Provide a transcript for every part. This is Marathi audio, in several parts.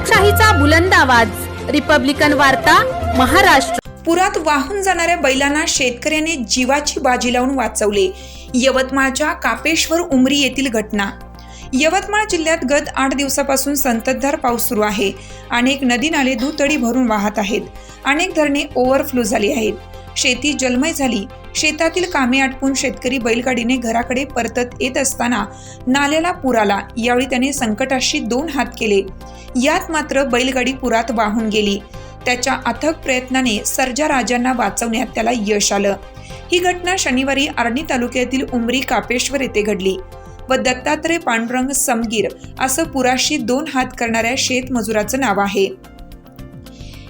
लोकशाहीचा बुलंद आवाज, रिपब्लिकन वार्ता, महाराष्ट्र। पुरात वाहून जाणाऱ्या बैलांना शेतकऱ्याने जीवाची बाजी लावून वाचवले। यवतमाळच्या कापेश्वर उमरी येथील घटना। यवतमाळ जिल्ह्यात गत 8 दिवसापासून संततधार पाऊस सुरू आहे। अनेक नदी नाले दुतडी भरून वाहत आहेत। अनेक धरणे ओव्हरफ्लो झाली आहेत। शेती जलमय झाली। शेतातील कामे आटपून शेतकरी बैलगाडीने घराकडे परतत येत असताना नाल्याला पूर आला। यावेळी त्याने संकटाशी 2 हात केले। यात मात्र बैलगाडी पुरात वाहून गेली। त्याच्या अथक प्रयत्नाने सर्जा राजांना वाचवण्यात त्याला यश आलं। ही घटना शनिवारी आर्णी तालुक्यातील उमरी कापेश्वर येथे घडली व दत्तात्रय पांडुरंग समगीर असं पुराशी 2 हात करणाऱ्या शेतमजुराचं नाव आहे।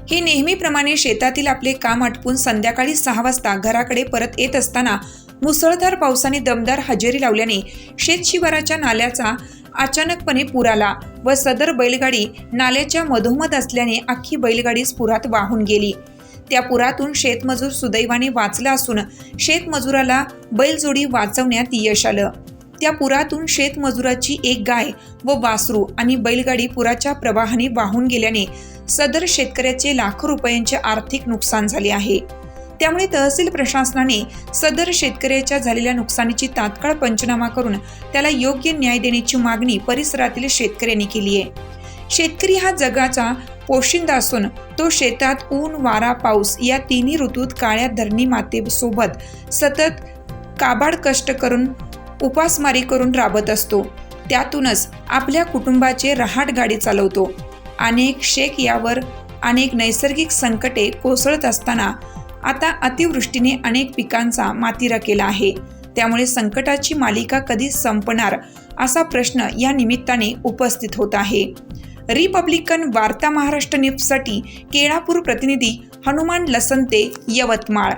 हे नेहमीप्रमाणे शेतातील आपले काम आटपून संध्याकाळी 6 वाजता घराकडे परत येत असताना मुसळधार पावसाने दमदार हजेरी लावल्याने शेतशिवाराच्या नाल्याचा अचानकपणे पूर आला व सदर बैलगाडी नाल्याच्या मधोमध असल्याने अख्खी बैलगाडीच पुरात वाहून गेली। त्या पुरातून शेतमजूर सुदैवाने वाचला असून शेतमजुराला बैलजोडी वाचवण्यात यश आलं। त्या पुरातून शेतमजुराची एक गाय व वासरू आणि बैलगाडी पुराच्या प्रवाहाने वाहून गेल्याने सदर शेतकऱ्याचे लाखो रुपयांचे आर्थिक नुकसान झाले आहे। त्यामुळे तहसील प्रशासनाने सदर शेतकऱ्याच्या झालेल्या नुकसानीची तात्काळ पंचनामा करून त्याला योग्य न्याय देण्याची मागणी परिसरातील शेतकऱ्यांनी केली आहे। शेतकरी हा जगाचा पोशिंदा असून तो शेतात ऊन, वारा, पाऊस या तिन्ही ऋतूत काळ्या धरणी मातेसोबत सतत काबाड कष्ट करून उपासमारी करून राबत असतो। त्यातूनच आपल्या कुटुंबाचे रहाटगाडी चालवतो। अनेक शेक यावर अनेक नैसर्गिक संकटे कोसळत असताना आता अतिवृष्टीने अनेक पिकांचा मातीरा केला आहे। त्यामुळे संकटाची मालिका कधी संपणार असा प्रश्न या निमित्ताने उपस्थित होत आहे। रिपब्लिकन वार्ता महाराष्ट्र न्यूजसाठी केळापूर प्रतिनिधी हनुमान लसंते, यवतमाळ।